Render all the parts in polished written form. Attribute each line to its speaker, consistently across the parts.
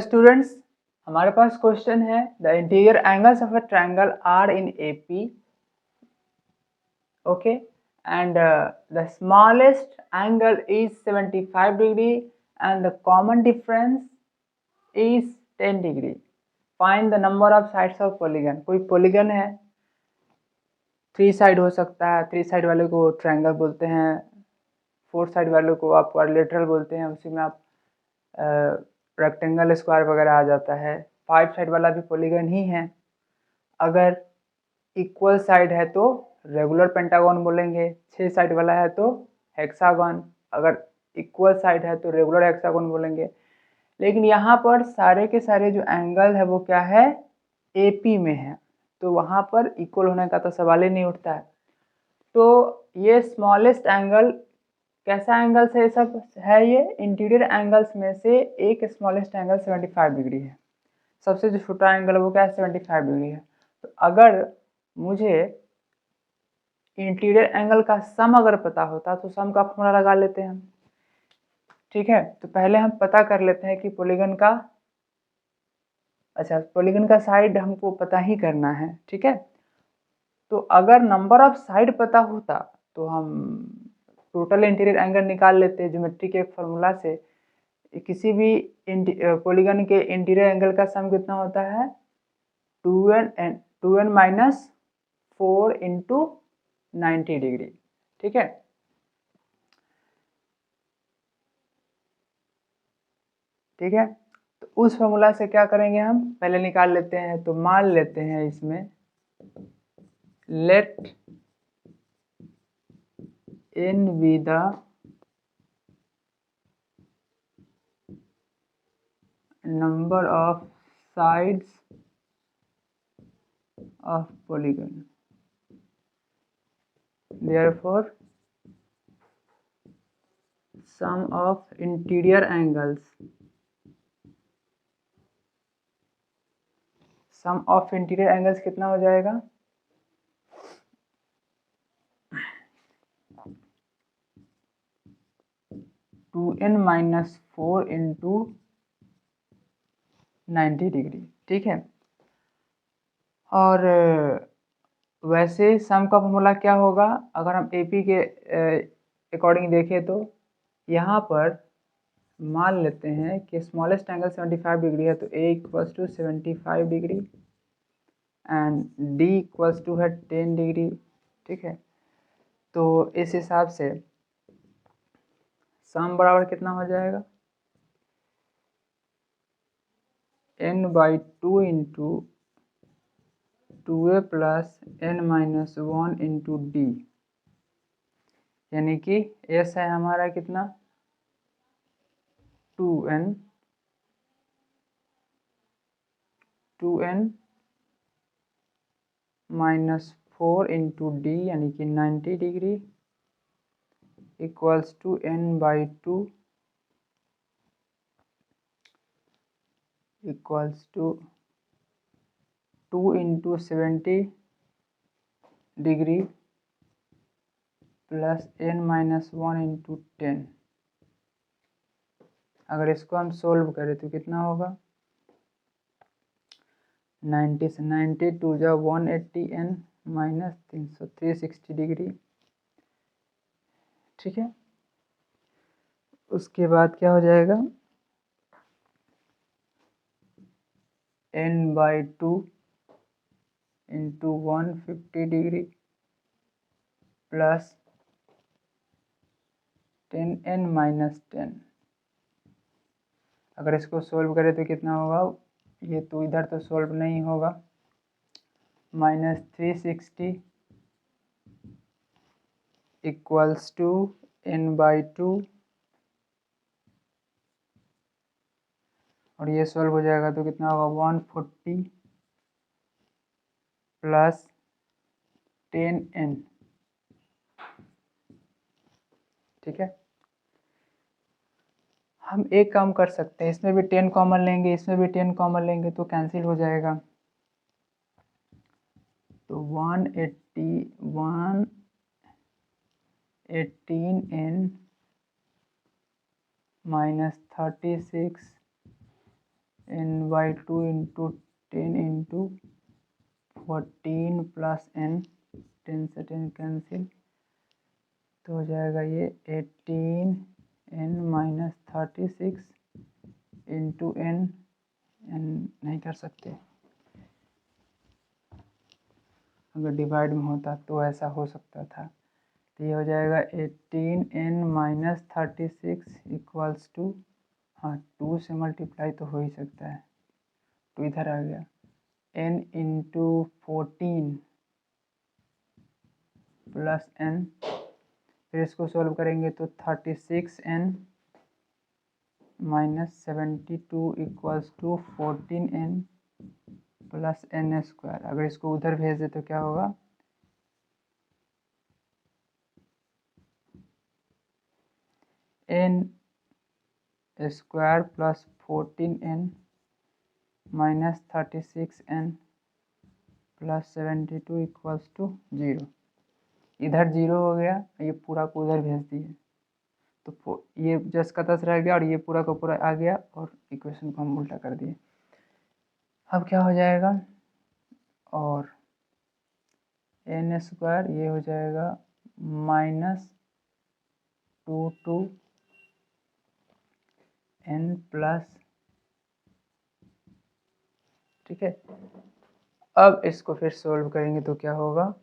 Speaker 1: Students, हमारे पास question है the interior angles of a triangle are in AP, okay, and the smallest angle is 75 degree and the common difference is 10 degree. Find the number of sides of polygon. कोई polygon है, 3 side हो सकता है, 3 side वाले को triangle बोलते हैं, 4 side वाले को आप क्वाड्रिलेटरल बोलते हैं, उसी में आप रेक्टेंगल, स्क्वायर वगैरह आ जाता है। 5 साइड वाला भी पॉलीगन ही है। अगर इक्वल साइड है तो रेगुलर पेंटागन बोलेंगे, 6 साइड वाला है तो हेक्सागन, अगर इक्वल साइड है तो रेगुलर हेक्सागन बोलेंगे। लेकिन यहाँ पर सारे के सारे जो एंगल है वो क्या है, एपी में है, तो वहाँ पर इक्वल होने का तो सवाल ही नहीं उठता है। तो ये स्मॉलेस्ट एंगल कैसा एंगल है, सब है ये इंटीरियर एंगल्स में से एक स्मॉलेस्ट एंगल 75 डिग्री है। सबसे जो छोटा एंगल है वो क्या है, 75 डिग्री है। तो अगर मुझे इंटीरियर एंगल का सम अगर पता होता तो सम का फॉर्मूला लगा लेते हैं हम, ठीक है। तो पहले हम पता कर लेते हैं कि पॉलीगन का, अच्छा पॉलीगन का साइड हमको पता ही करना है, ठीक है। तो अगर नंबर ऑफ साइड पता होता तो हम टोटल इंटीरियर एंगल निकाल लेते हैं ज्योमेट्री के एक फॉर्मूला से। किसी भी पॉलीगन के इंटीरियर एंगल का सम कितना होता है, 2n माइनस 4 इंटू 90 डिग्री, ठीक है। ठीक है, तो उस फॉर्मूला से क्या करेंगे, हम पहले निकाल लेते हैं। तो मान लेते हैं इसमें let n be the number of sides of polygon, therefore sum of interior angles, sum of interior angles कितना हो जाएगा, 2n माइनस 4 इंटू 90 डिग्री, ठीक है। और वैसे सम का फॉर्मूला क्या होगा, अगर हम एपी के अकॉर्डिंग देखें तो यहाँ पर मान लेते हैं कि स्मॉलेस्ट एंगल 75 डिग्री है, तो a equals to 75 degree and d equals to है 10 डिग्री, ठीक है। तो इस हिसाब से सम बराबर कितना हो जाएगा, n/2 into 2a plus n minus 1 into D, यानी कि s है हमारा कितना 2n माइनस 4 इंटू डी यानी कि 90 degree equals to n/2 equals to 2 into 70 degree plus n minus 1 into 10। अगर इसको हम सोल्व करें तो कितना होगा, 90 से 90 टू जा 180 n माइनस 360 डिग्री, ठीक है। उसके बाद क्या हो जाएगा, n/2 into 150 degree plus 10n minus 10। अगर इसको सोल्व करें तो कितना होगा, ये तो इधर तो सोल्व नहीं होगा, माइनस 360 इक्वल्स टू n/2 और ये सोल्व हो जाएगा तो कितना होगा 140 प्लस 10n, ठीक है। हम एक काम कर सकते हैं, इसमें भी 10 कॉमन लेंगे, इसमें भी 10 कॉमन लेंगे तो कैंसिल हो जाएगा। तो 118n minus 36 n/2 into 10 into 14 plus n, 10 से 10 कैंसिल, तो हो जाएगा ये 18n माइनस 36 इंटू n नहीं कर सकते, अगर डिवाइड में होता तो ऐसा हो सकता था। तो ये हो जाएगा 18n माइनस 36 इक्वल्स टू, हाँ 2 से मल्टीप्लाई तो हो ही सकता है, तो इधर आ गया n इंटू 14 प्लस n, फिर इसको सॉल्व करेंगे तो 36n minus 72 equals to 14n plus n square. अगर इसको उधर भेज दे तो क्या होगा, n square plus 14n minus 36n plus 72 equals to 0। इधर 0 हो गया, ये पूरा को उधर भेज दिए तो ये जस का तस रह गया और ये पूरा का पूरा आ गया और इक्वेशन को हम उल्टा कर दिए। अब क्या हो जाएगा, और n स्क्वायर ये हो जाएगा माइनस 2 n प्लस, ठीक है। अब इसको फिर सोल्व करेंगे तो क्या होगा,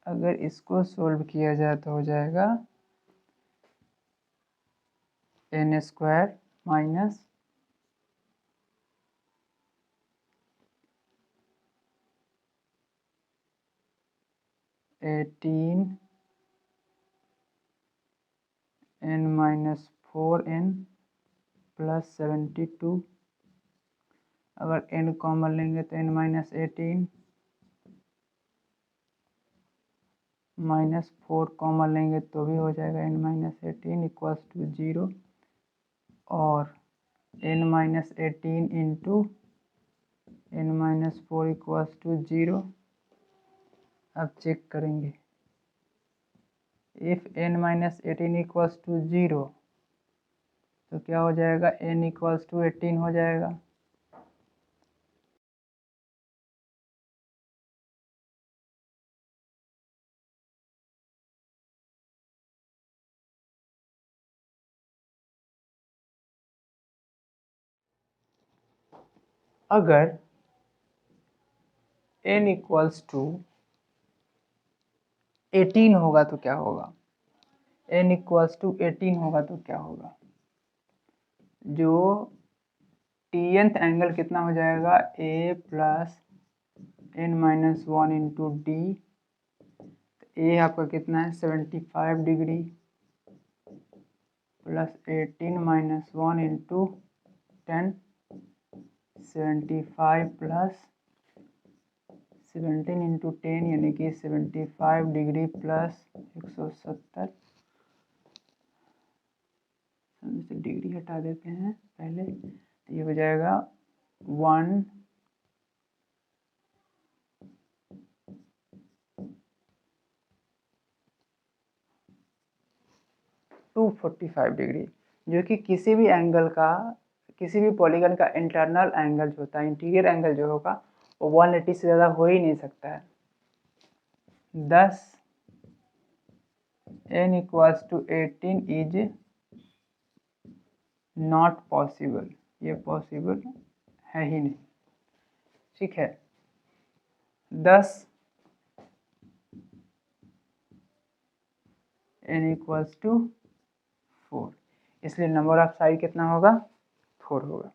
Speaker 1: अगर इसको सोल्व किया जाए तो हो जाएगा n square minus 18n minus 4n plus 72, अगर n कॉमन लेंगे तो n माइनस 18 माइनस 4 कॉमन लेंगे तो भी हो जाएगा n माइनस 18 इक्वल्स टू 0, और n minus 18 into n minus 4 equals to 0। अब चेक करेंगे, if n minus 18 equals to 0 तो क्या हो जाएगा, n इक्वल्स टू 18 हो जाएगा। अगर n इक्वल्स टू 18 होगा तो क्या होगा, n इक्वल्स टू 18 होगा तो क्या होगा, जो टीएंथ एंगल कितना हो जाएगा, a plus n minus 1 into d, a आपका कितना है 75 degree plus 18 minus 1 into 10, 75 plus 17 into 10 यानी कि 75 डिग्री प्लस 170, से डिग्री हटा देते हैं पहले, तो ये हो जाएगा 245 डिग्री, जो कि किसी भी एंगल का, किसी भी पॉलीगन का इंटरनल एंगल जो होता है, इंटीरियर एंगल जो होगा वो 180 से ज़्यादा हो ही नहीं सकता है। 10 n equals to 18 is not possible, ये पॉसिबल है ही नहीं, ठीक है। 10 n इक्वल्स टू 4, इसलिए नंबर ऑफ साइड कितना होगा, 4 होगा।